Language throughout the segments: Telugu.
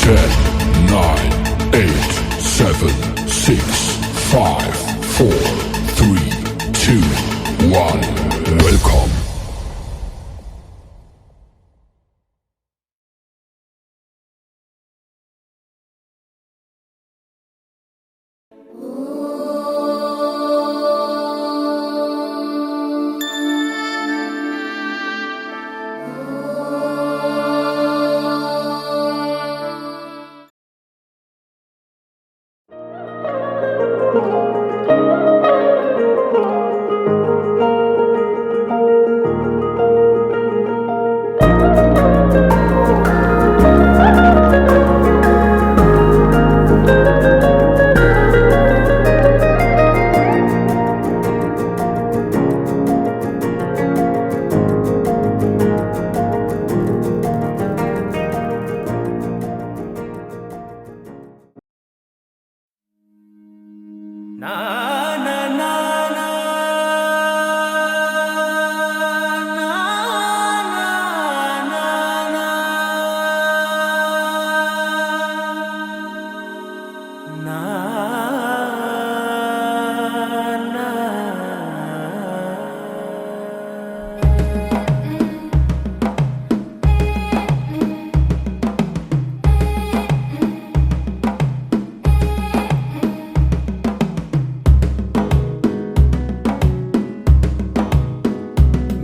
10, 9, 8, 7, 6, 5, 4, 3, 2, 1. Welcome.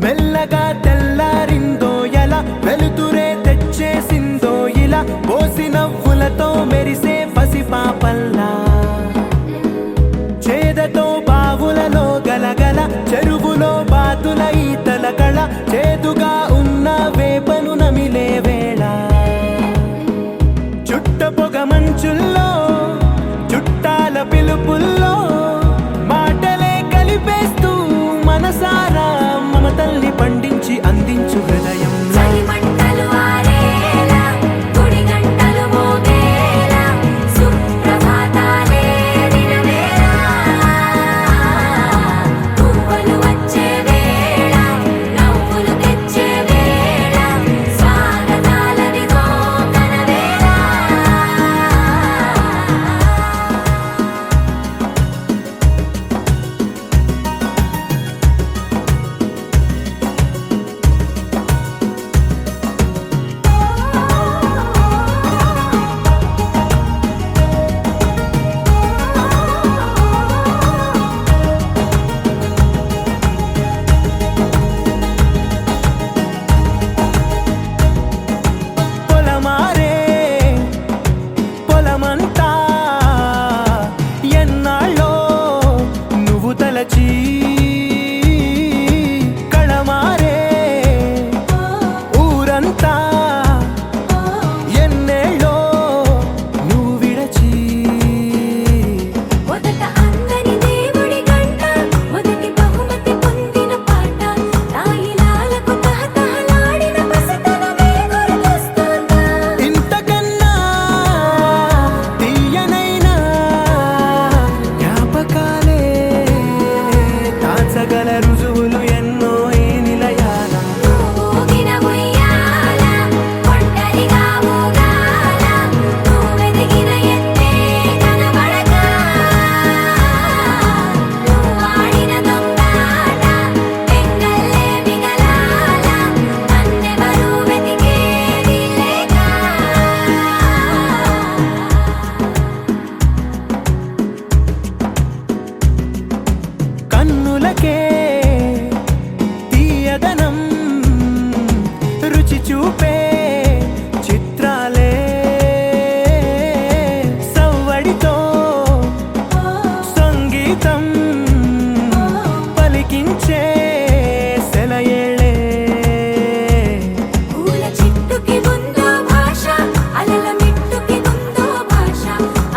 మెల్లగా తెల్లారిందో ఎలా వెలుతురే తెచ్చేసిందో ఇలా పోసి నవ్వులతో మెరిసే పసిపాపల్లా చేదతో బావులలో గలగల చెరువులో బాతుల ఈతల కళ చేదుగా ఉన్న వేపను నమిలే వేళ చుట్ట పొగ మంచుల్లో చుట్టాల పిలుపుల్లో మాటలే కలిపేస్తూ మనసారా మమతల్ని పండించి అందించు హృదయం కళమారే ఊరంతా ఎన్నేళ్ళో నువ్వు విడచి మొదట అందని దేవుడి గంట మొదటి బహుమతి పొందిన పాట తాయిలాలకు తహతహలాడిన పసితనమే గుర్తొస్తుందా ఇంతకన్నా తీయనైన జ్ఞాపకాలే దాచగల రుజువులు ఎన్నో ఈ నిలయాల ఊగిన ఉయ్యాల ఒంటరిగా ఊగాల నువ్వెదిగిన ఎత్తే కనబడక నువ్వాడిన దొంగాట పెంగల్లే మిగలాల నన్నెవరూ వెతికేది లేక కన్నులకే తీయదనం రుచి చూపే చిత్రాలే సవ్వడితో సంగీతం పలికించే సెలయేళ్ళే పూల చిట్టుకి ఉందో భాష అలల మిట్టుకి ఉందో భాష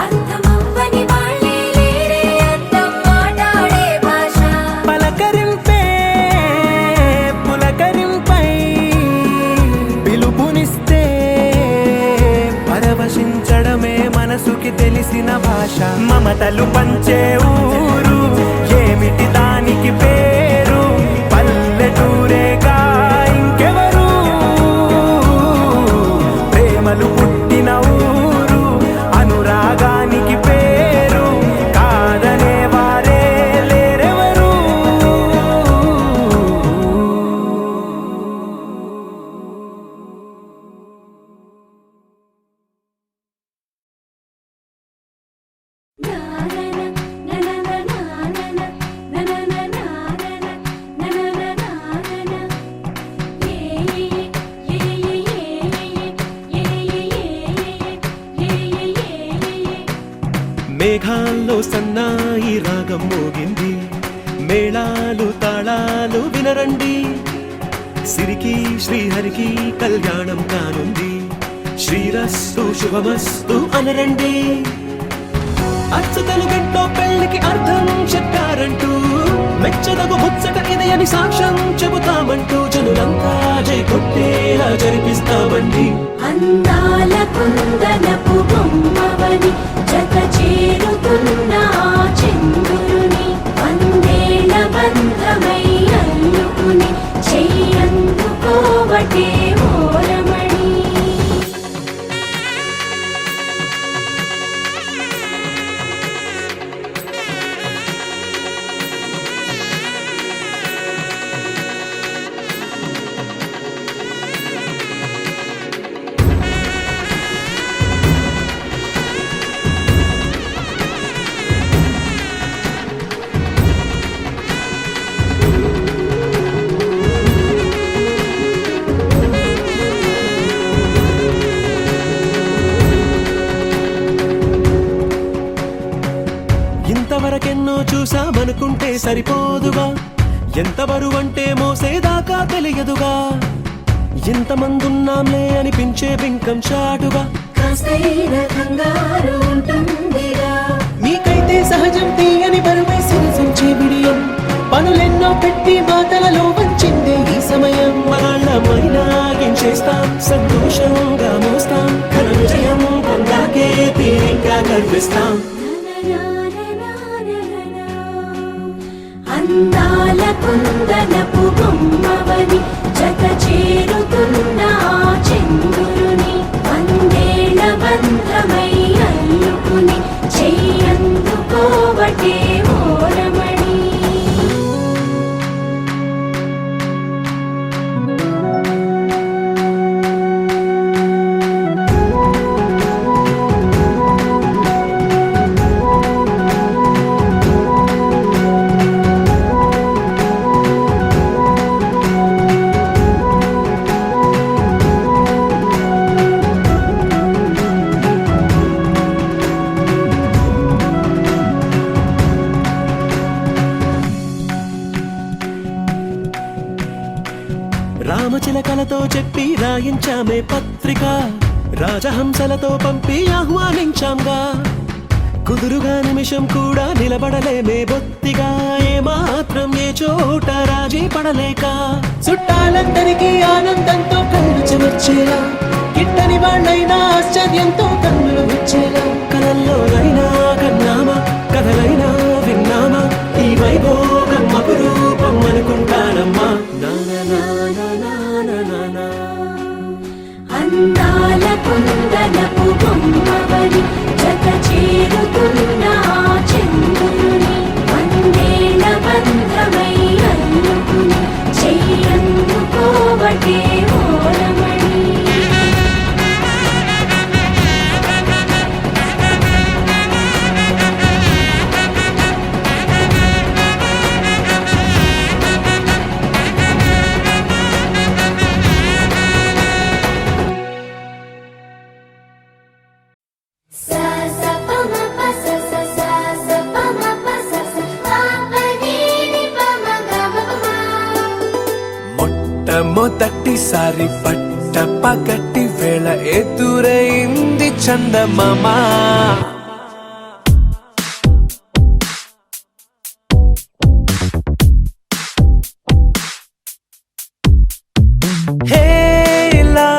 అర్థమవ్వని వాళ్ళే లేరే అర్థం మాట్లాడే భాష పలకరింపే పులకరింపై పిలుపునిస్తే పరవశించడమే మనసుకి తెలిసిన భాష మమతలు పంచే ఊరు ఏమిటి దానికి పేరు పల్లెటూరేగా ఇంకెవరు ప్రేమలు పుట్టిన ఊరు మేఘాల్లో సన్నాయి రాగం మోగింది, మేళాలు తాళాలు వినరండి, సిరికి శ్రీహరికి కళ్యాణం కానుంది, శ్రీరస్తు శుభమస్తు అనరండి. అచ్చతలు గంటో పెళ్లికి అర్థం చెప్పారంటూ, మెచ్చదగు ముచ్చట ఇది అని సాక్ష్యం చెబుతామంటూ, జనులంతా జై కొట్టేలా జరిపిస్తామండి. అందాల కుందనపు బొమ్మవని జత చేరుతున్న చంద్రుని, వందేళ్ల బంధమై అల్లుకుని చెయ్యందుకోవటే ఓరమణి. ఇంతవరకెన్నో చూసామనుకుంటే సరిపోదుగా, ఎంత బరువంటే మోసేదాకా తెలియదుగా, ఇంతమందున్నాంలే అనిపించే బింకం చాటుగా, కాస్తైన కంగారు ఉంటుందిగా. మీకైతే సహజం తీయని బరువై సిరిసించే బిడియం, పనులెన్నో పెట్టి మాటలలో వంచిందే ఈ సమయం. వాళ్ళమైనా గించేస్తాం, సంతోషంగా మోస్తాం, ఘన విజయం పొందాకే తీరిగ్గా కనిపిస్తాం. అందాల కుందనపు బొమ్మవని జత చేరుతున్న చంద్రుని, వందేళ్ల బంధమై అల్లుకుని చెయ్యందుకోవటే ఓరమణి. రామచిలకలతో చెప్పి రాయించామే పత్రిక, రాజహంసలతో పంపి ఆహ్వానించాంగా, కుదురుగా నిమిషం కూడా నిలబడలేమే బొత్తిగా, ఏమాత్రం ఏ చోట రాజీ పడలేక, చుట్టాలందరికీ ఆనందంతో కళ్ళు చెమర్చేలా, గిట్టని వాళ్ళైనా ఆశ్చర్యంతో కన్నులు విచ్చేలా, కలల్లోనైనా కన్నామా కథలైనా విన్నామా, ఈ వైభోగం అపురూపం అనుకుంటానమ్మా. అందాల కుందనపు బొమ్మవని జత చేరుతున్న చంద్రుని, వందేళ్ల బంధమై అల్లుకుని చెయ్యందుకోవటే ఓరమణి. మొట్టమొదటిసారి పట్ట పగటి వేళ ఎదురైంది చందమామ, హేలా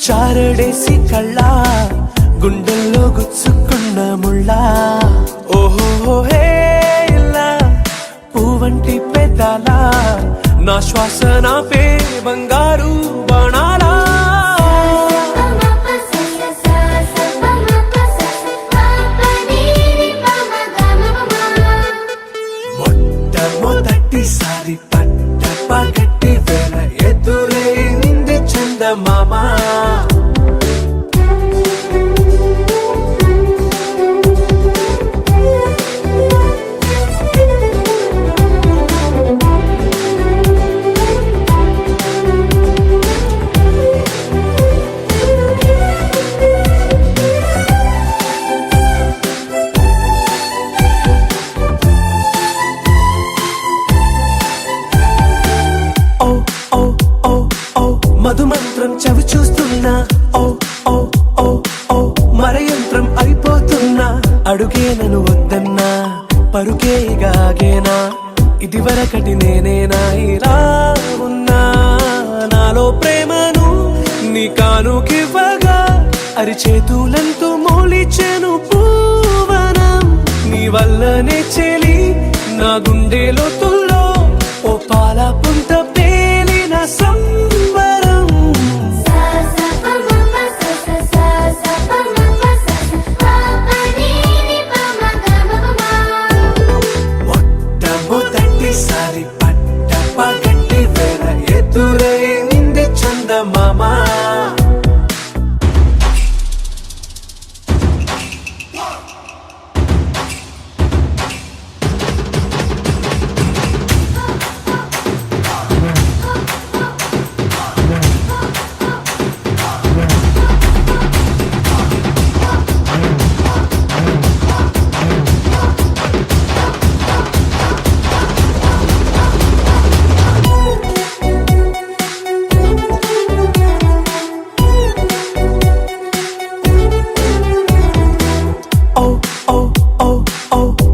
చారడేసి కళ్ళ గుండెల్లో గుచ్చుకున్న ముళ్ళ, ఓహో హేలా పువ్వంటి పెదాల నా శ్వాస నాపే బంగారు బాణాలా. మొట్టమొదటిసారి పట్ట పగటి వేళ ఎదురైంది చందమామ, ఇదివరకటి నేనేనా ఇలా ఉన్నా నాలో ప్రేమను నీ కానుకివ్వగా అరిచేతులంతో మోలిచెను పూవనం నీ వల్లనే చెలి నా గుండెలో తుల్లో ఓ పాల పుంత పేలిన సంబరం మొట్టమొదటిసారి పట్ట పగటి వేళ ఎదురైంది చందమామ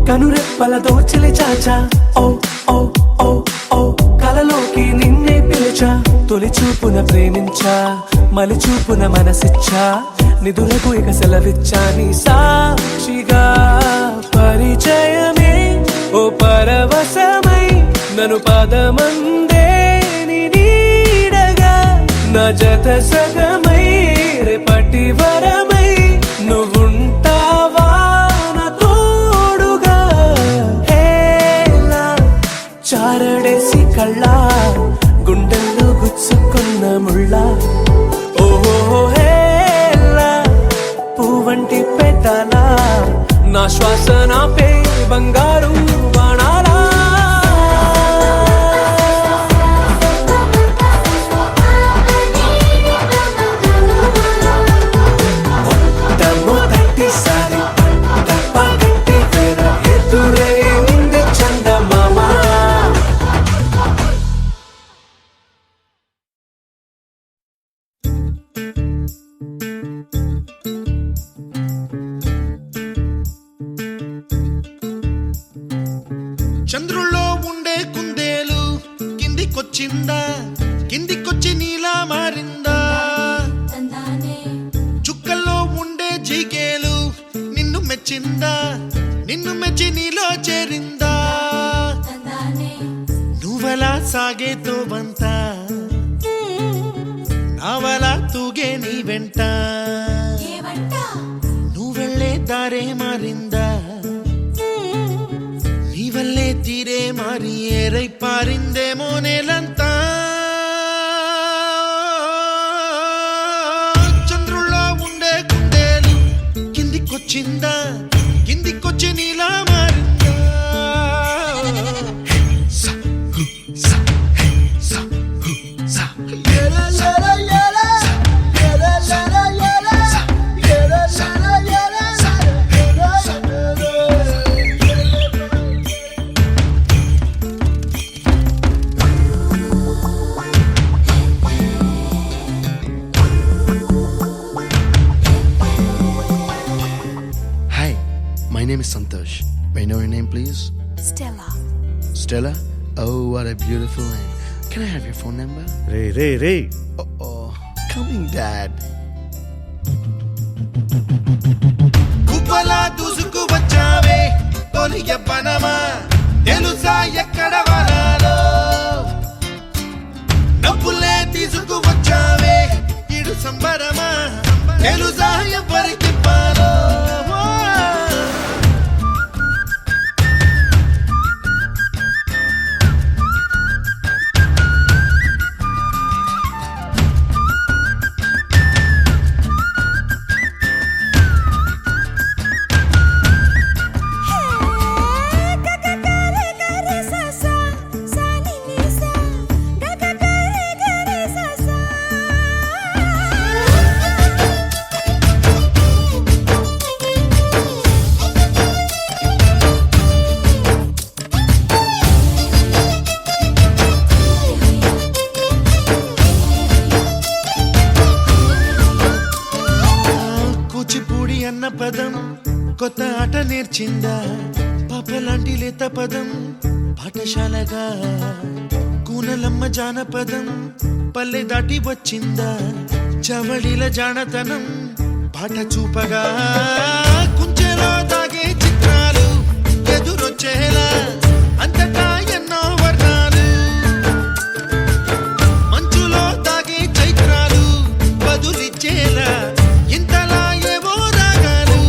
కనురెప్పల దోచలి చాచా ఓ ఓ ఓ ఓ కలలోకి నిన్నే పిలిచా తొలి చూపున ప్రేమించా మలి చూపున మనసిచ్చా నిదురకు ఇక సెలవిచ్చా నీ సాక్షిగా పరిచయమే ఓ పరవశమై నన్ను పదమందే నీ నీడగా నా జత సగమై రేపటి వరమై నువ్వుంటావా చారడేసి కళ్ళ గుండెల్లో గుచ్చుకున్న ముళ్ళ ఓహో హేలా పువ్వంటి పెదల నా శ్వాస నాపే బంగారు బాణాలా మొట్టమొదటిసారి పట్ట పగటి వేళ ఎదురైంది చందమామ చంద్రుల్లో ఉండే కుందేలు కిందికొచ్చిందా కిందికొచ్చి నీలా మారిందా చుక్కల్లో ఉండే జిగేలు నిన్ను మెచ్చిందా నిన్ను మెచ్చి నీలో చేరిందా నువ్వలా సాగేతో బంత నావలా తూగే నీ వెంట నువ్వెళ్ళే దారే మారిందా నీవల్లే తీరే మారి ఏరై పారిందేమో నేలంతా చంద్రుల్లో ఉండే కుందేలు కిందికొచ్చిందా కిందికొచ్చి నీలా మారిందా సా హు సా హే సా హు సా ఏలా ఏలా ఏలా ఏలా ఏలా ఏలా ఏలా ఏలా My name is Santosh. May I know your name, please? Stella. Stella? Oh, what a beautiful name. Can I have your phone number? Ray Oh, coming, Dad. కుప్పలా దూసుకు వచ్చావే తొలియ పనమా తెలుసా ఎక్కడ వరాలో డబ్బులే తీసుకు వచ్చావే ఇడు సంబరమా తెలుసా ఎవరికి పాలో పదం కొత్త ఆట నేర్చిందా పాపలాంటి లేత పదం పాఠశాలగా కూనలమ్మ జానపదం పల్లె దాటి వచ్చిందా చవళిల జానతనం పాట చూపగా కుంచెలో దాగే చిత్రాలు ఎదురొచ్చేలా అంతటా ఎన్నో వర్ణాలు మంచులో దాగే చైత్రాలు బదులిచ్చేలా ఇంతలా ఏవో రాగాలు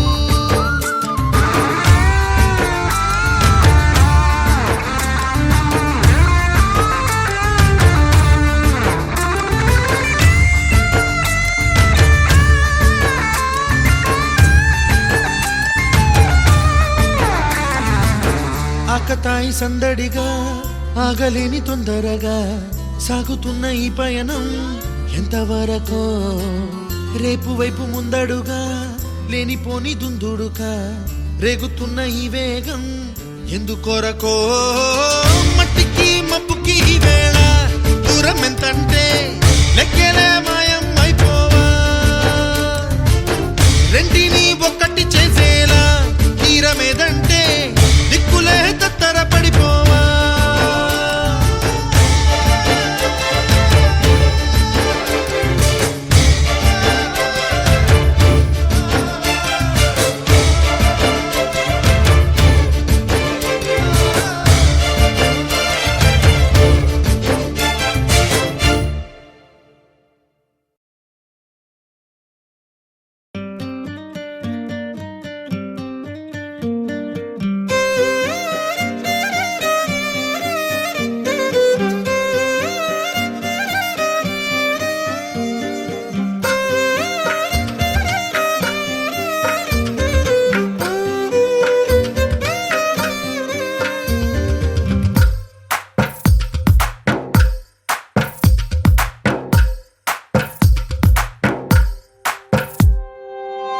ఆకతాయి సందడిగా ఆగలేని తొందరగా సాగుతున్న ఈ పయనం ఎంతవరకో రేపు వైపు ముందడుగా లేనిపోని దుందుడుగా రేగుతున్న ఈ వేగం ఎందుకొరకో మట్టికి మబ్బుకి ఈ వేళ దూరం ఎంతంటే లెక్కలే మాయం అయిపోవా రెంటిని ఒక్కటి చేసేలా తీరమేదంటే దిక్కులే తత్తర పడిపోవా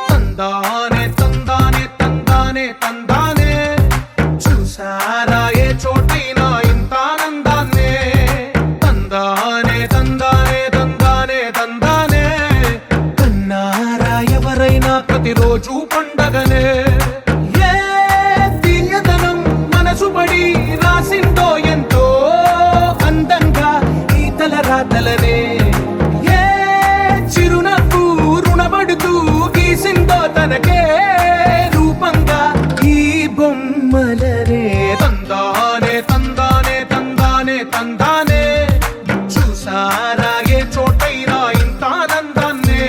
తందానే తందానే తందానే తందానే చూసారా ఏ చోటైనా ఇంత ఆనందాన్నే తందానే తందానే తందానే తందానే కన్నారా ఎవరైనా ప్రతిరోజు పండగనే ఏ తీయదనం మనసు పడి రాసిందో ఎంతో అందంగా ఈ తల రాతలనే ఏ చిరునవ్వు రుణపడుతూ గీసిందో తనకే రూపంగా ఈ బొమ్మలనే తందానే తందానే తందానే తందానే చూసారా ఏ చోటైనా ఇంత ఆనందాన్నే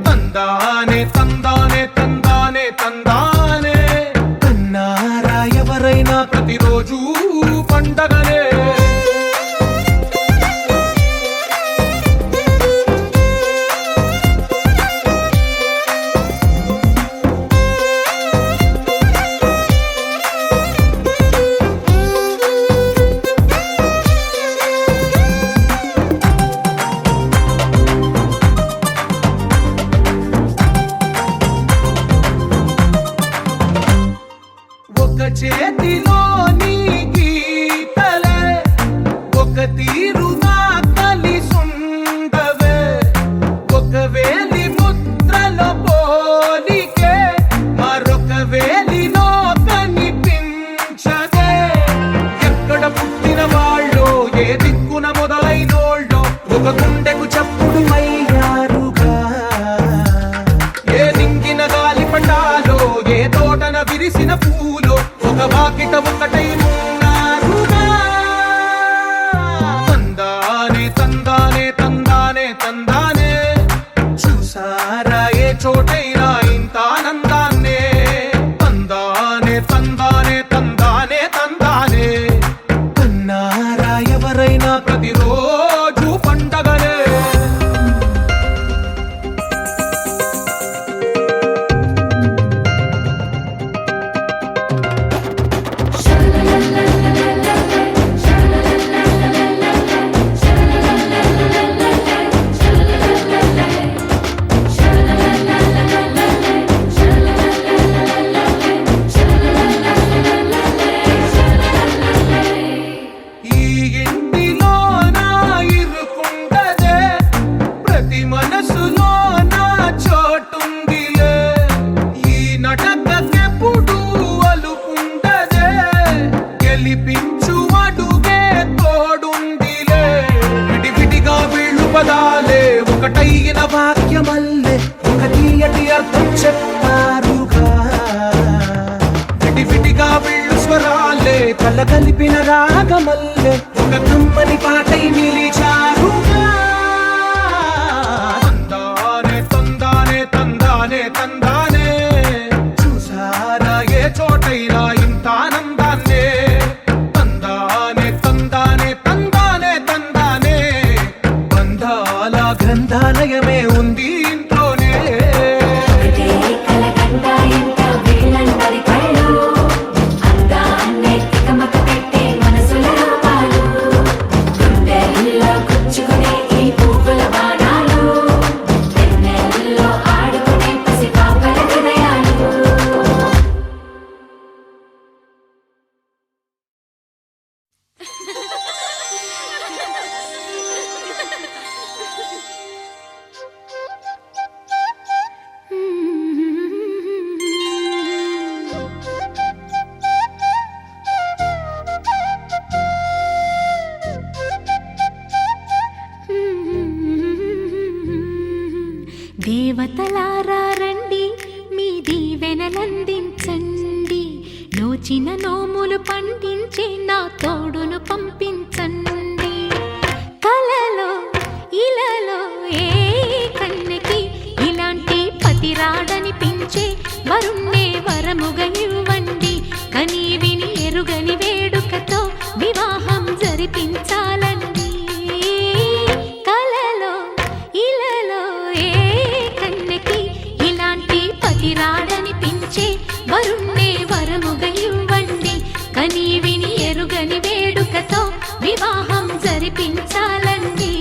తందానే తందానే తందానే తందానే కన్నారా ఎవరైనా ప్రతిరోజు పండగనే ఒక చేతిలోని గీతలే ఒక తీరుగా కలిసుండవే ఒక వేలి ముద్రలో పోలికే మరొక వేలిలో కనిపించదే ఎక్కడ పుట్టిన వాళ్ళో ఏ దిక్కున మొదలైనోళ్ళో ఒక గుండెకు చప్పుడు అయ్యారుగా ఏ దింగిన గాలి పటాలో ఏ తోటన విరిసిన పూలో ఒక వాకిట ఒకటై ఉన్నారుగా తందానే తందానే తందానే తందానే చూసారా ఏ చోటైనా ఇంత ఆనందాన్నే తందానే తందానే తందానే తందానే కన్నారా ఎవరైనా ప్రతిరోజు పండగనే la la la la కల కలిపిన రాగమల్లె ఒక కమ్మని పాటై నిలిచారుగా. తందానే తందానే తందానే తందానే చూసారా ఏ చోటైనా ఇంత ఆనందాన్నే. తందానే తందానే తందానే తందానే బంధాల గ్రంథాలయమే ఉంది ఇంట్లోనే. ఒకటే కలగంట ఎంత వీళ్ళందరి కళ్ళు అందాన్నే తికమక పెట్టే మనసుల రూపాలు గుండెల్లో గుచ్చుకునే ఈ పువ్వుల బాణాలు వెన్నెల్లో ఆడుకునే పసిపాపల హృదయాలు. దేవతలారా రండి మీ దీవెనలందించండి నోచిన నోములు పండించే నా తోడును పంపించండి. కలలో ఇలలో ఏ కన్నెకి ఇలాంటి పతిరాడనిపించే వరుణ్ణే వరముగా ఇవ్వండి. కని విని ఎరుగని వేడుకతో వివాహం జరిపించాలండి. కలలో ఇలలో ఏ కన్నెకి ఇలాంటి పతిరాడనిపించే వరుణ్ణే వరముగా ఇవ్వండి. కని విని ఎరుగని వేడుకతో వివాహం జరిపించాలండి.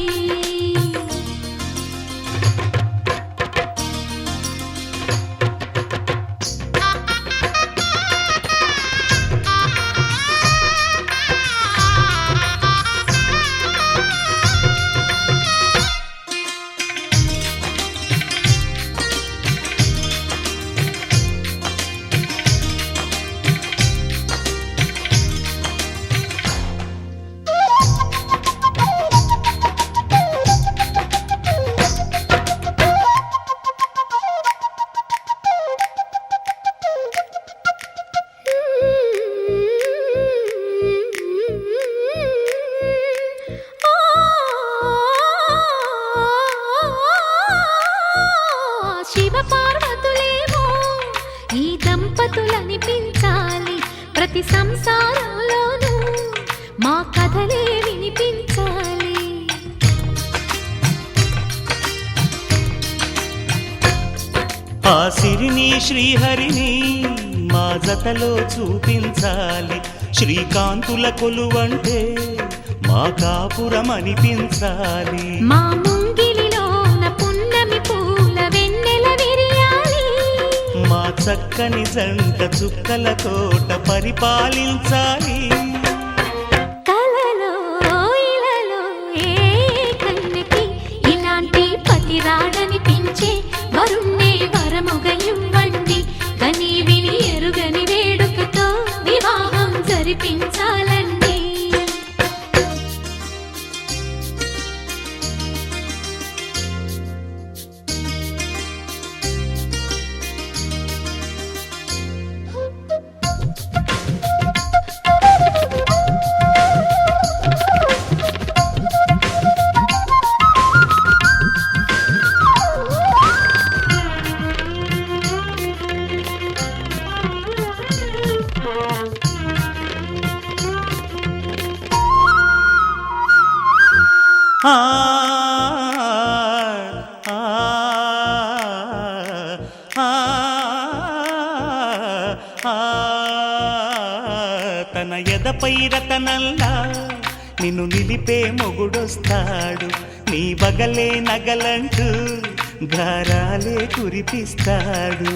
శివ పార్వతులేమో ఈ దంపతులనిపించాలి. ప్రతి సంసారంలోనూ మా కథలే వినిపించాలి. ఆ సిరిని శ్రీహరిని మా జతలో చూపించాలి. శ్రీకాంతుల కొలువంటే మా కాపురం అనిపించాలి. మా ముంగిలిలోన పున్నమి పూల వెన్నెల విరియాలి. మా చక్కని జంట చుక్కల తోట పరిపాలించాలి. కలలో ఇలలో ఏ కన్నెకి ఇలాంటి పతిరాడనిపించే వరుణ్ణే వరముగా ఇవ్వండి. కని విని ఎరుగని వేడుకతో వివాహం జరిపించాలండి. ఆ ఆ ఆ ఆ తన ఎదపై రతనల్లా నిన్ను నిలిపే మొగుడొస్తాడు. నీ బగలే నగలంటూ గారాలే కురిపిస్తాడు.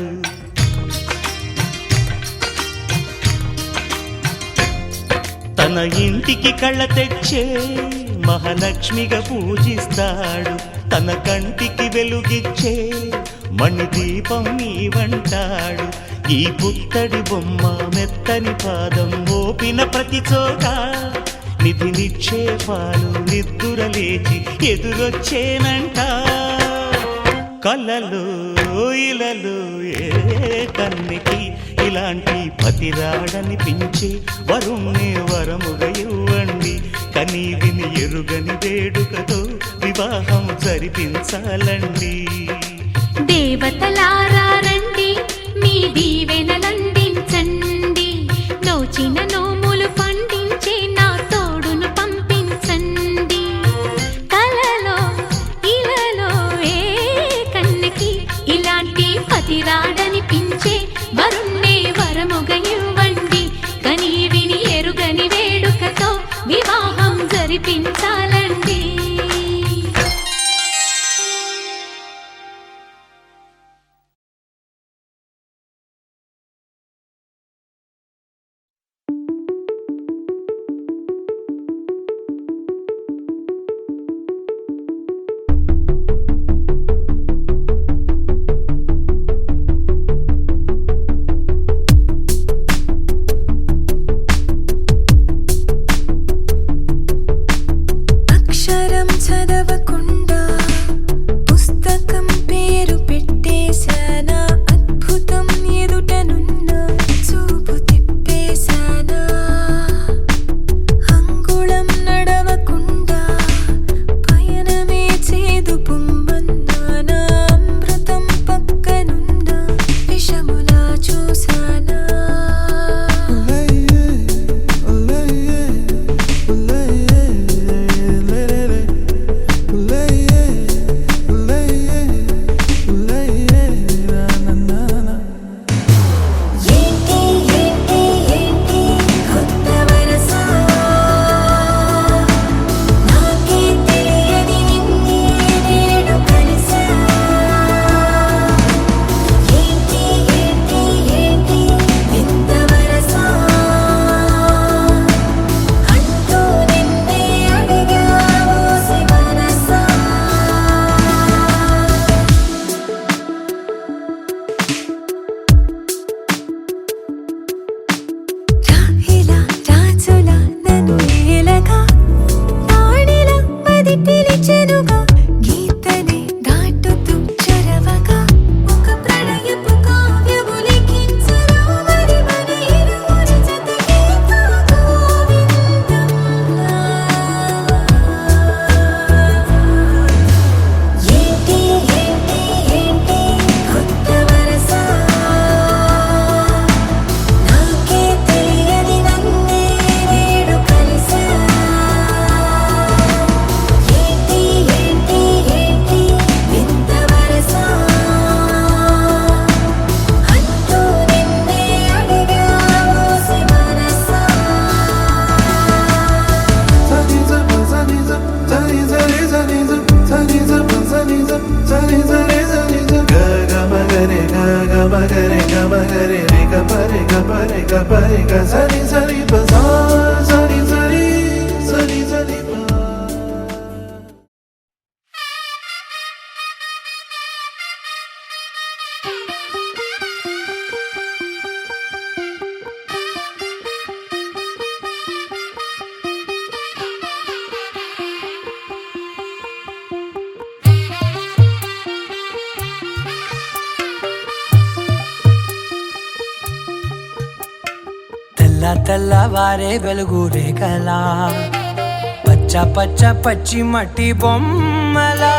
తన ఇంటికి కళ్ళ తెచ్చే మహాలక్ష్మిగా పూజిస్తాడు. తన కంటికి వెలుగిచ్చే మణిదీపం నీవంటాడు. ఈ పుత్తడి బొమ్మ మెత్తని పాదం మోపిన ప్రతి చోట నిధి నిక్షేపాలు నిద్దుర లేచి ఎదురొచ్చేనంట. కలలో ఇలలో ఏ కన్నికి ఇలాంటి పతిరాడనిపించే వరుణ్ణి వరముగా ఇవ్వండి. కని విని ఎరుగని వేడుకతో వివాహం జరిపించాలండి. దేవతలారా రండి, మీ దీవెనలందించండి. నోచిన నోములు పండించే నా తోడును పంపించండి. కలలో ఇలలో ఏ కన్నకి ఇలాంటి పతిరాడనిపించే వరుణ్ణి వరముగా ఇవ్వండి. కని విని ఎరుగని వేడుకతో వివాహం జరిపించాలండి. అక్షరం చదవకుండా పుస్తకం పేరు పెట్టేశానా, అద్భుతం ఎదుటనున్న చూపు తిప్పేశానా. అంగుళం నడవకుండా పయనమే చేదు పొమ్మన్నానా, అమృతం పక్కనున్న విషములా చూశానా. ఏంటి ఏంటి ఏంటి కొత్త వరస, నాకే తెలియని నిన్నే నేడు కలిసా. ఏంటి ఏంటి ఏంటి వింత వరస, అంటూ నిన్నే అడిగావో శివరసా. రాహిలా రాజులా నన్ను ఏలగా, రాణిలా మది పిలిచెనుగా. గీతనే దాటుతూ చొరవగా ఒక ప్రణయపు కావ్యము లిఖించరా. మరి మన ఇరువురి జతకే గోవిందంలా. ఏంటి ఏంటి ఏంటి కొత్త వరస, నాకే తెలియని నన్నే నేడు కలిసా. ఏంటి ఏంటి ఏంటి వింత వరస, అంటూ నిన్నే అడిగావో శివరసా. తెల్లవారే వెలుగు రేఖలా, పచ్చ పచ్చ పచ్చి మట్టి బొమ్మలా,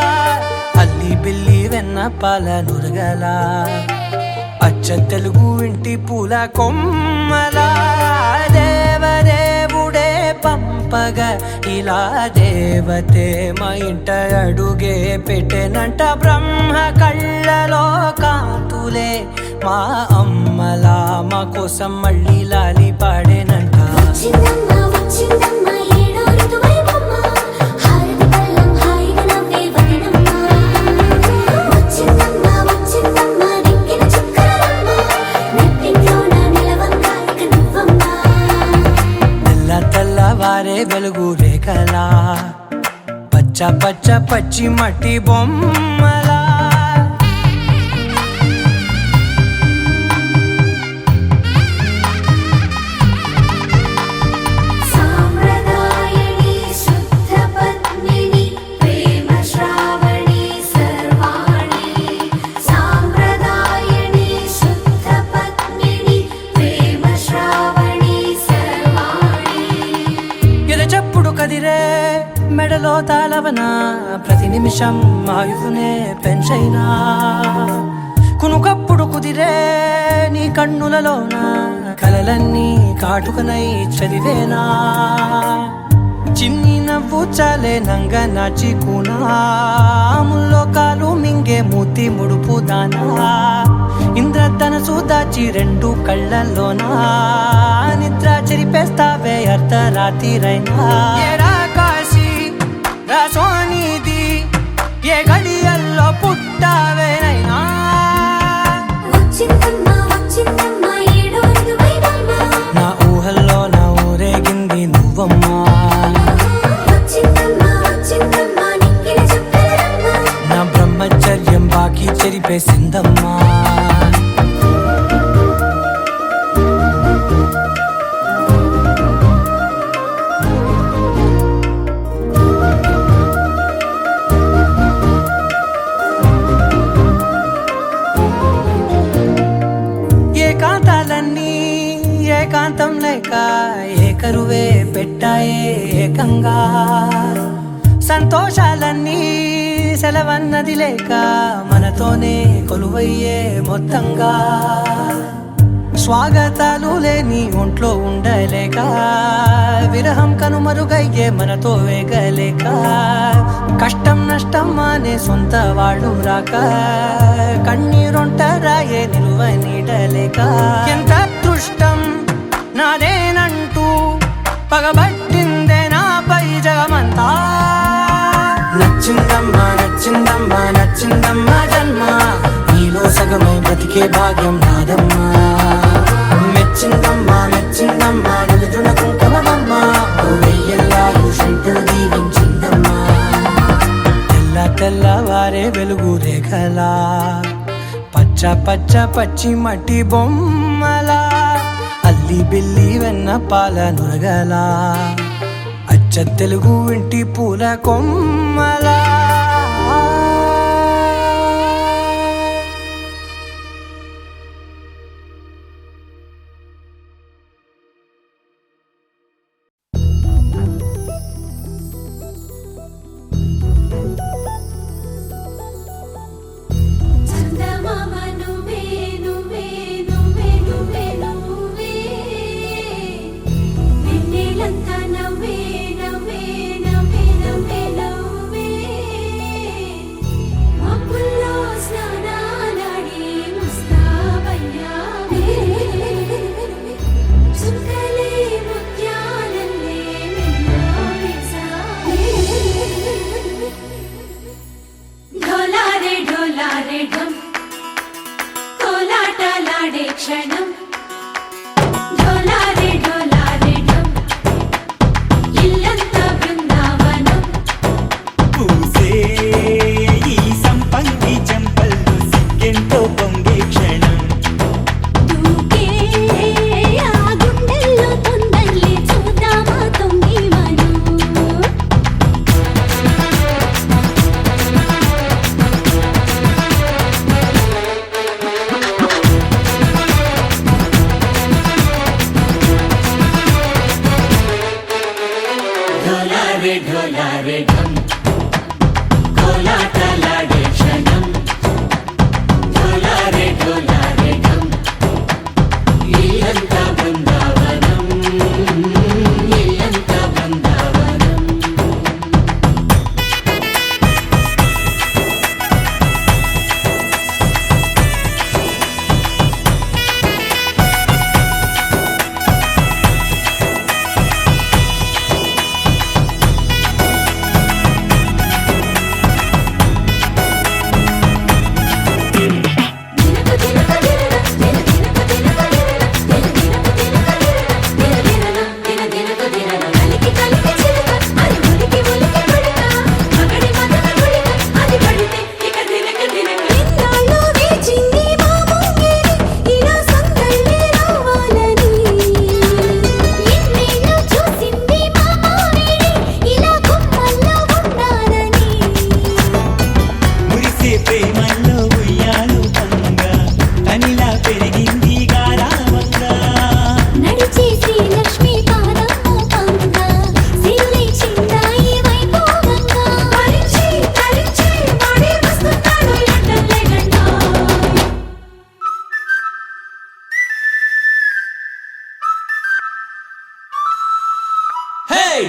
అల్లి బిల్లి వెన్న పాల నురగలా, అచ్చ తెలుగు ఇంటి పూల కొమ్మలా. దేవదేవుడే పంపగా ఇలా దేవతే మా ఇంట అడుగే పెట్టెనంట. బ్రహ్మ కళ్ళలో కాంతులే మా అమ్మలా మా కోసం మళ్ళీ లాలి పాడేనంట. వచ్చిందమ్మ వచ్చిందమ్మ ఏడో ఋతువైవమ్మ, హారతి పళ్ళం హాయిగా నవ్వే వదనమ్మ. వచ్చిందమ్మ వచ్చిందమ్మ నెక్కిన చుక్కలమ్మ, నెట్టింట్లోన నిలవంగా ఇక నువ్వమ్మ. తెల్లవారే వెలుగు రేఖలా, పచ్చ పచ్చ పచ్చి మట్టి బొమ్మలా. సాంప్రదాయని శుద్ధ పద్మిని ప్రేమ శ్రావణి సర్వాణి. గుండెలో తాళవన ప్రతి నిమిషం ఆయువునే పెంచైనా కునుకప్పుడు కుదిరే నీ కన్నులలోన కలలన్నీ కాటుకనై చదివేనా చిన్ని నవ్వు చాలే నంగ నాచి కూనాముల్లో కాలు మింగే మూతి ముడుపు దానా ఇంద్రధనసు దాచి రెండు కళ్ళల్లోనా నిద్ర చెరిపేస్తావే అర్ధరాత్రిరైనా ఏరా కాశీ రా సోనిది ఏ గడియల్లో పుట్టావేనైనా వచ్చిందమ్మా వచ్చిందమ్మా ఏడో ఋతువైవమ్మ నా ఊహల్లో నా ఊరేగింది నువ్వమ్మా వచ్చిందమ్మా వచ్చిందమ్మా నిక్కిన చుక్కలమ్మ నా బ్రహ్మచర్యం బాకీ చెరిపేసిందమ్మా ఏకాంతాలన్నీ ఏకాంతం లేక ఏకరువే పెట్టాయే ఏకంగా సంతోషాలన్నీ సెలవన్నది లేక మనతోనే కొలువయ్యే మొత్తంగా స్వాగతాలు లేని ఒంట్లో ఉండలేక విరహం కనుమరుగయ్యే మనతో వేగలేక కష్టం నష్టం అనే సొంత వాళ్ళు రాక కన్నీరొంటరాయే నిలువ నీడలేక ఎంత అదృష్టం నాదేనంటూ పగబట్టిందే నాపై జగమంతా నచ్చిందమ్మా నచ్చిందమ్మా నచ్చిందమ్మా జన్మ నీలో సగమై బ్రతికే భాగ్యం నాదమ్మా మెచ్చిందమ్మా మెచ్చిందమ్మా నిలుచున కుంకుమమ్మా వెయ్యల్లాలు శంకులు దీవించిందమ్మా తెల్ల తెల్లవారే వెలుగు రేఖలా పచ్చ పచ్చ పచ్చి మట్టి బొమ్మలా అల్లి బిల్లి వెన్న పాల నురగలా అచ్చ తెలుగు ఇంటి పూల కొమ్మలా చందమామ నువ్వే నువ్వే నువ్వే నువ్వే నువ్వే వెన్నెలంతా నవ్వే నవ్వే నవ్వే నవ్వే నవ్వే మబ్బుల్లో స్నానాలాడి ముస్తాబయ్యావే చుక్కలే ముత్యాలల్లే మెల్లావేశావే ढोलारे ढोलारे ढम कोलाटलाडे क्षणं ढोलारे ढोलारे ढम इल्लंत बृंदावनं పూసే ఈ సంపంగి చెంపల్లో సిగ్గెంతో పొంగే క్షణం దూకే ఆ గుండెల్లో తొందరలే చూద్దామా తొంగి మనం ढोलारे ढोलारे ढम कोलाटलाडे क्षणं ढोलारे ढोलारे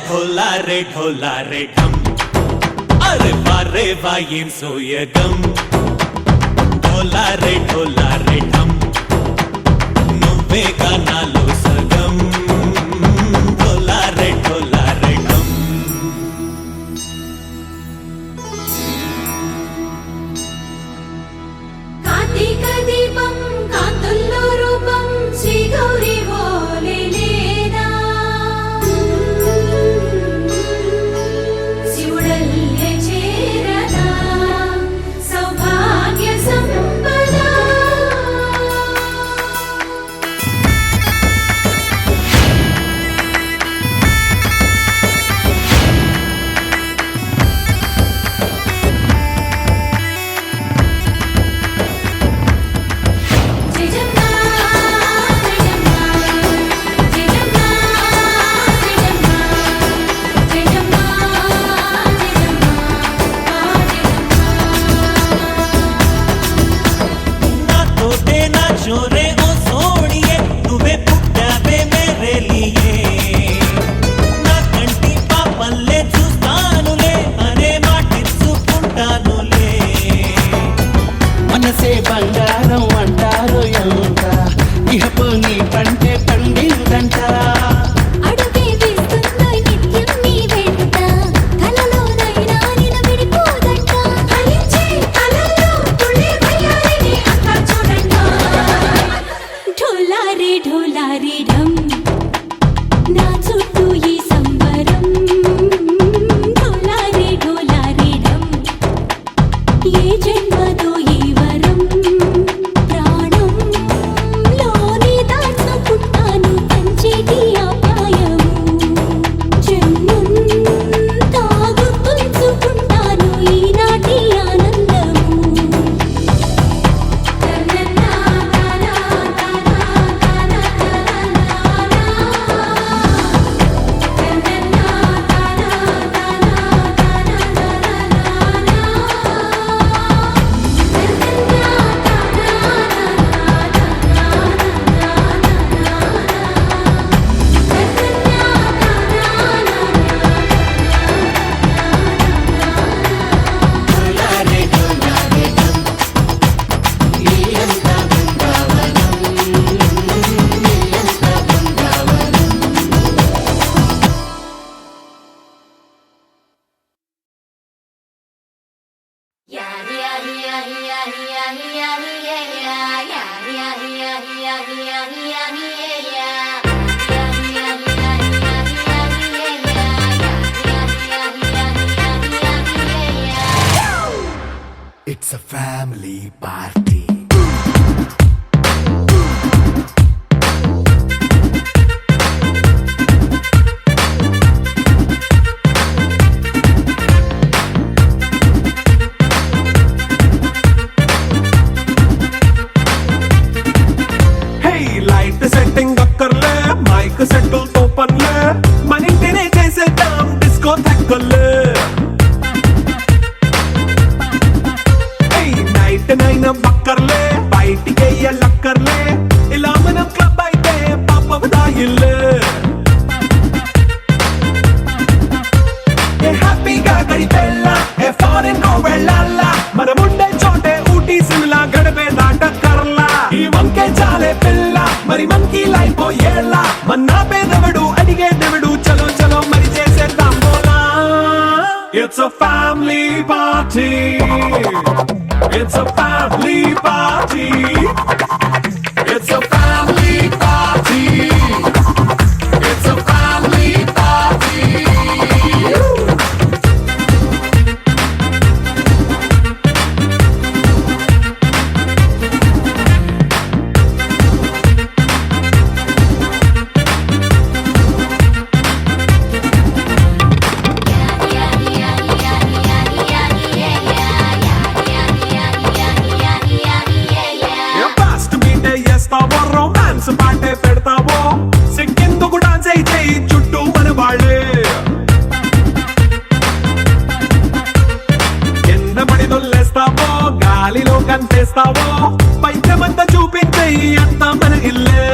ढोला रे ढम अरे वारे वायें सोयगम ढोला रे ढम నువ్వే గానాలో సగం ढोला रे ढम కార్తీక దీపం కాంతుల్లో రూపం శ్రీ గౌరీ ఓలే లేదా శివుడల్లే చేరదా సౌభాగ్య సంపద చోరే ఓ సోడియే నువ్వే పుట్టావే మేరే లియే నా కంటి పాపల్లే చూస్తానులే అనే మాటిచ్చుకుంటానులే మనసే బంగారం అంటారు ఎంత ఇహపు నీ పంటే పండిందంట అడుగే వేస్తుందో నిత్యం నీ వెంట కలలోనైనా నిన్ను విడిపోదంట ఫలించే కలల్లో తుళ్ళే వయ్యారిని అంతా చూడండి ढोला रे ढम నా చుట్టూ ఈ సంబరం ढोला रे ढम ఏ జన్మదో ఈ వరం ప్రాణం లోని దాచుకుంటాను పంచేటి అపాయము జన్మం తాగుతుంచుకుంటాను ఈనాటి ఆనందము It's a family party. Hey, light setting అక్కర్లే మైక్ సెట్టుల్ తో పనులే మన ఇంటినే చేసేద్దాం డిస్కో తక్కర్లే నైట్ నైన్ బక్కర్లే బయటికి వెయ్యలక్కర్లే ఇలా మనం క్లబ్ అయితే పాపం దాయిల్లే ఏ హ్యాపీగా గడిపెళ్ళా ఏ ఫారెన్ నో వెళ్ళాలా మనం ఉండే చోటే ఊటీ సిమ్లా గడిపే దాటక్కర్లా ఈ వంకే చాలే పిల్ల మరి మనకి లైఫ్ ఏళ్ళ మన్నా పేదవడు అడిగే దేవుడు చలో చలో మరి చేసేద్దాం బోలా It's a family party. It's a family party. It's a family party. It's a family party. Romance పాటే పెడతావో సిక్కిందుకు డాన్స్ అయితే చుట్టూ మన వాళ్ళే కింద పడి దొల్లేస్తావో గాలిలో కంటేస్తావో పైకమంతా చూపించే అంతా మన ఇల్లే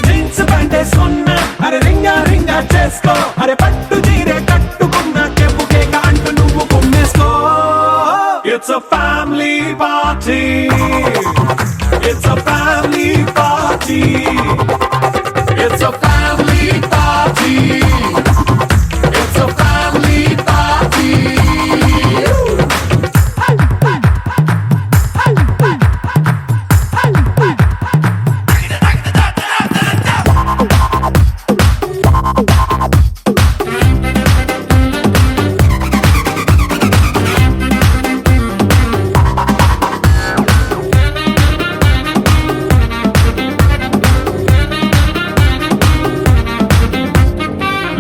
జీన్స్ ప్యాంటే చేసుకో అరే పట్టు చీరే కట్టుకున్న కెప్పు కేక అంటూ నువ్వు కుమ్మేసుకో it's a family party it's a family party it's a family party it's a family party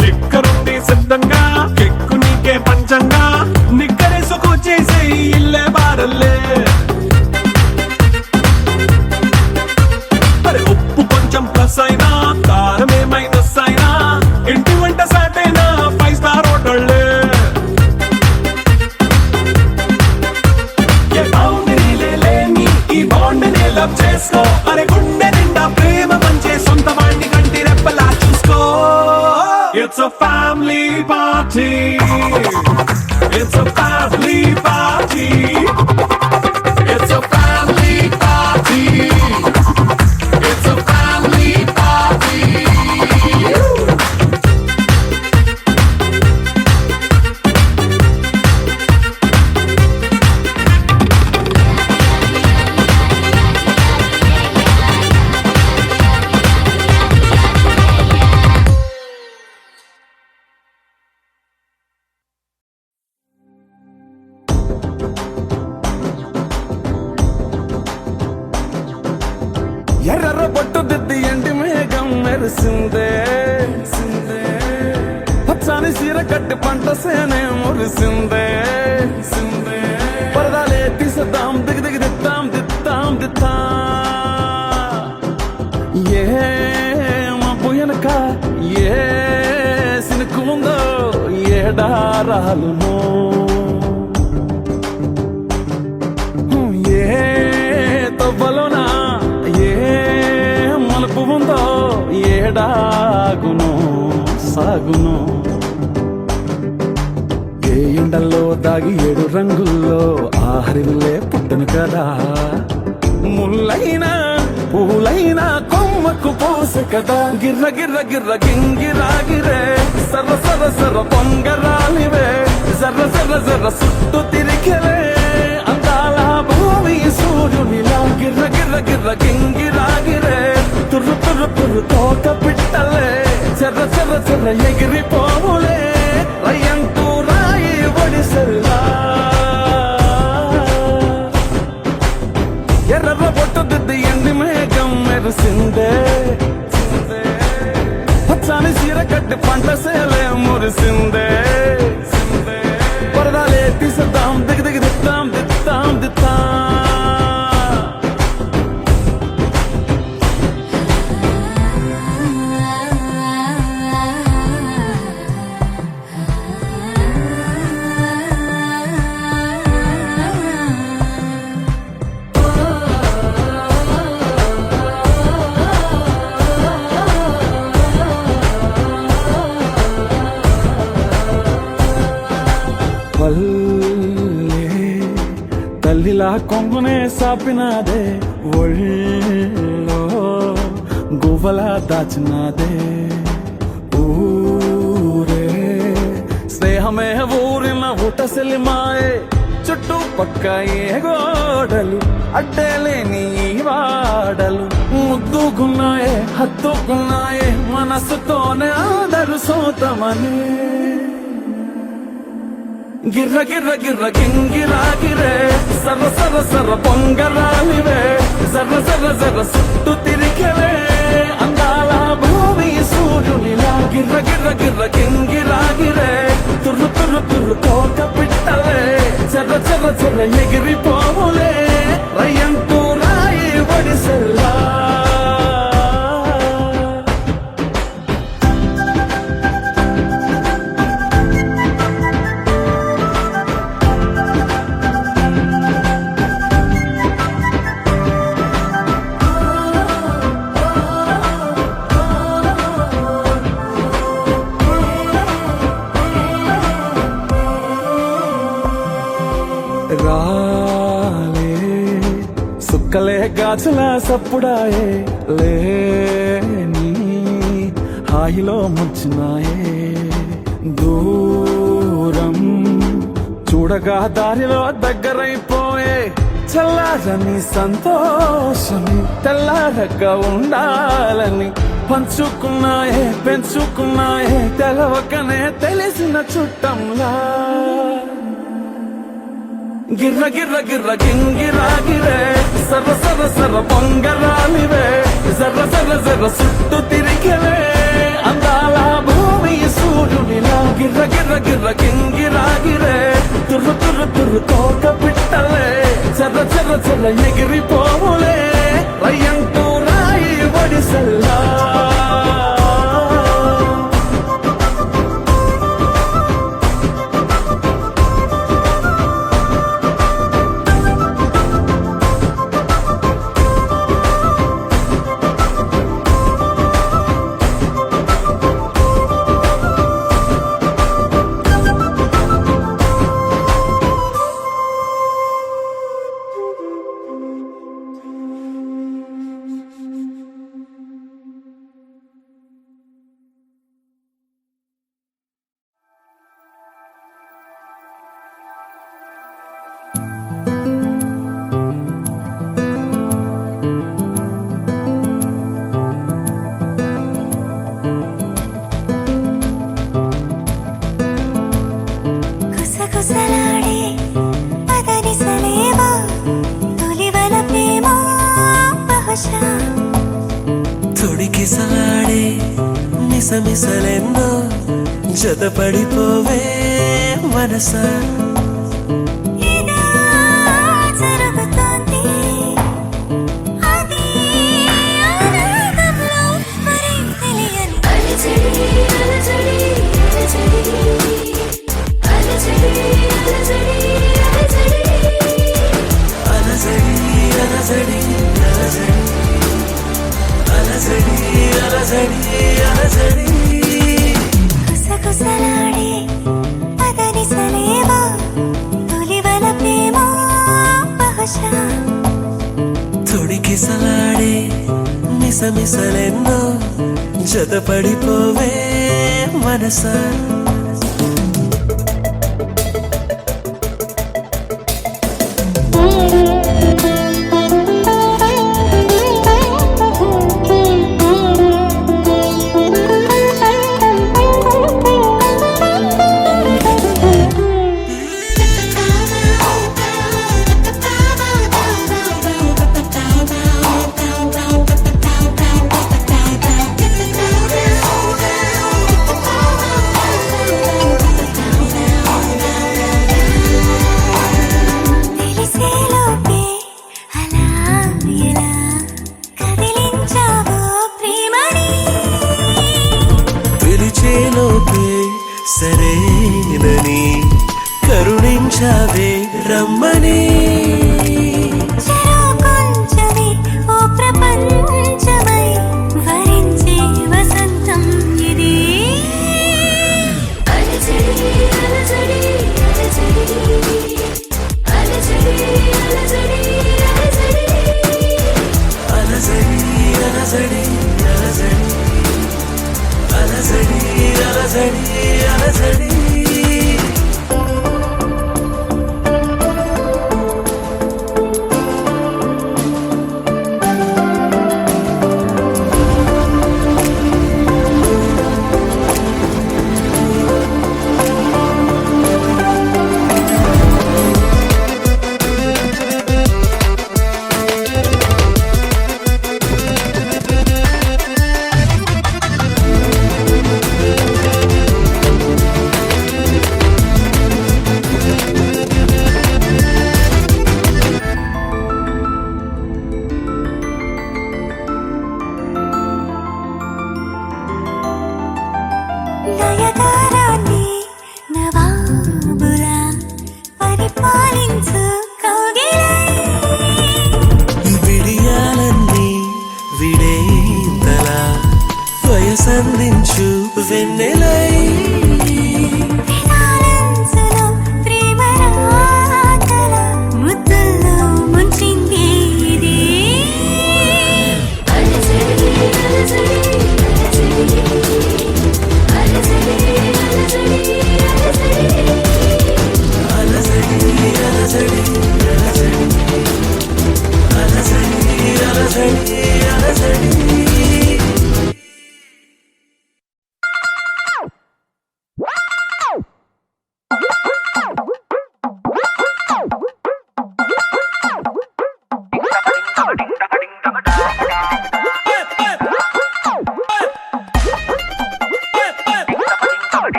లిక్కరుంది సిద్ధంగా కెక్కు నీకే పంచంగా నిక్కరేసుకు చేసే ఇల్లే బారల్లే అరే ఉప్పు కొంచెం ప్లస్ అయినా కారమే మైనస్ అయినా ఇంటి వంట సాటైనా 5 స్టార్ హోటళ్ళే ఏ బౌండరీలే లేని ఈ బాండ్ని లవ్ చేసుకో అరే గుండె నిండా ప్రేమ పంచే సొంత వాణ్ణి కంటి రెప్పలా చూసుకో It's a family party. It's a family party. It's a family party. It's a family party. ఎర్ర బొట్టు దిద్ది ఎండి మేఘం మెరిసిందే పచ్చని సీర కట్టి పంట సేనే మురిసిందే పరదాలే తీసేద్దాం దిగి దిగి దిద్దాం దిద్దాం దిద్దా ఏ మబ్బు వెనక ఏ సినుకు ఉందో ఏడారాలునో ఏ తవ్వలోనా ఏ మలుపు ఉందో ఏడాగును సాగును ఏ ఎండల్లో దాగి 7 రంగుల్లో ఆహరివులే పుట్టను కదా ముల్లైనా పూలైనా కొమ్మకు పోసే కదా గిర్ర గిర్ర గిర్ర గింగిరాగిరే సర్ర సర్ర సర్ర పొంగరాలివే జర్ర జర్ర జర్ర సుట్టు తిరిగలే అందాల భూమి సూర్యునిలా గిర్ర గిర్ర గిర్ర గింగిరాగిరే తుర్రు తుర్రు తుర్రు తోక పిట్టలే చెర్ర చెర్ర చెర్ర ఎగిరిపోవులే రయ్యంటూ రాయి ఒడిసెల్లా ఎర్ర బొట్టు దిద్ది ఎండి మేఘం మెరిసిందే పచ్చని సీర కట్టి పంట సేలే మురిసిందే పరదాలే తీసేద్దాం దిగి దిగి దిద్దాం దిద్దాం దిద్దా తల్లిలా కొంగునే సాపినాదే ఒళ్ళో గువ్వలా దాచినాదే ఊరే స్నేహమే ఊరిన ఊటసెలి మాయే చుట్టుపక్క ఏ గోడలు అడ్డేలేని వాడలు ముద్దుకున్నాయే హత్తుకున్నాయే మనసుతోనే అందరు సోతమని గిర్ర గిర్ర గిర్ర గింగిరాగిరే సర్ర సర్ర సర్ర పొంగరాలివే జర్ర జర్ర జర్ర సుట్టు తిరిగలే అందాల భూమి సూర్యునిలా గిర్ర గిర్ర గిర్ర గింగిరాగిరే తుర్రు తుర్రు తుర్రు తోక పిట్టలే చెర్ర చెర్ర చెర్ర ఎగిరిపోవులే రయ్యంటూ రాయి ఒడిసెల్లా రాలే సుక్కలే గాజుల సప్పుడాయే లేని హాయిలో ముంచున్నాయే దూరం చూడగా దారిలో దగ్గరైపోయే చల్లారని సంతోషమి తెల్లారక ఉండాలని పంచుకున్నాయే పెంచుకున్నాయే తెలవకనే తెలిసిన చుట్టంలా గిర్ర గిర్ర గిర్ర గింగిరాగిరే సర్ర సర్ర సర్ర పొంగరాలివే జర్ర జర్ర జర్ర చుట్టూ తిరిగివే అందాల భూమి సూర్యుడిలా గిర్ర గిర్ర గిర్ర గింగిరాగిరే తుర్రు తుర్రు తుర్రు తోక పిట్టలే చర్ర చర్ర చర్ర ఎగిరిపోలే రయ్యంటూ రాయి వడిసల్లా కుసకుసలాడే పదనిసలేవో తొలివల ప్రేమ బహుశా తొడికిసలాడే మిసమిసలెన్నో జతపడిపోవే మనసా ఇలా జరుగుతోంది అది ఆనందంలో మరి తెలియని అలజడి అలజడి అలజడి అలజడి అలజడి అలజడి అలజడి అలజడి అలజడి అలజడి అలజడి కుసకుసలాడే పదనిసలేవో తొలివల ప్రేమ బహుశా తొడికిసలాడే మిసమిసలెన్నో జతపడిపోవే మనసా తెలిసేలోపే అలా ఎలా కదిలించావో ప్రేమని పిలిచేలోపే సరేనని కరుణించావే రమ్మని చెరో కొంచెమే ఓ ప్రపంచమై వరించే వసంతం ఇది అలజడి అలజడి అలజడి అలజడి అలజడి అలజడి అలజడి అలజడి అలజడి అలజడి అలజడి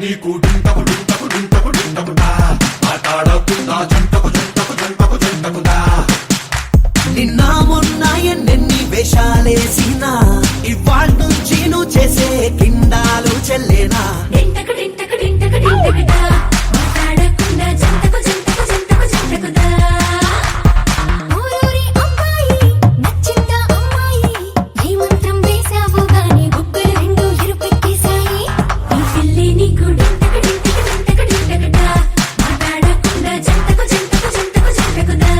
నీకు డుంటకు డుంటకు డుంటకు డుంటకుదా ఆటాడకుండా జంటకు జంటకు జంటకు జంటకుదా నిన్న మొన్న ఎన్నెన్ని వేషాలేసినా ఇవాళ నుంచి నువ్వు చేసే కిండాలు చెల్లేనా డింటక డింటక డింటక డింటకడా మాట్లాడకుండా జంటకు జంటకు జంటకు జంటకుదా ఊరూరి అమ్మాయి నచ్చిందా అమ్మాయి ఈ మంత్రం వేసావు గాని గుబ్బలు రెండు ఎరుపెక్కేశాయి ఈ పిల్లి నీకు డింటక డింటక డింటక డింటకడా మాట్లాడకుండా జంటకు జంటకు జంటకు జంటకుదా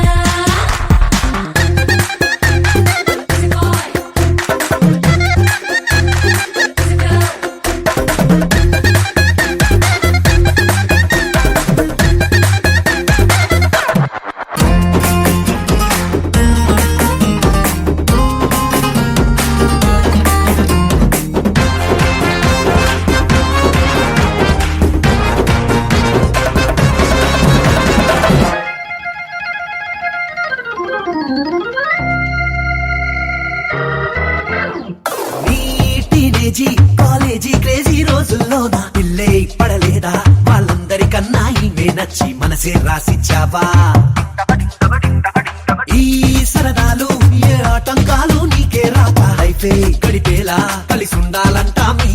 నీ టీనేజీ కాలేజీ క్రేజీ రోజుల్లో నా పిల్లే పడలేదా వాళ్ళందరికన్నా ఈమె నచ్చి మనసే రాసిచ్చావా ఈ సరదాలు ఏ ఆటంకాలు నీకే రాక లైఫే గడిపేలా కలిసి ఉండాలంటా మీ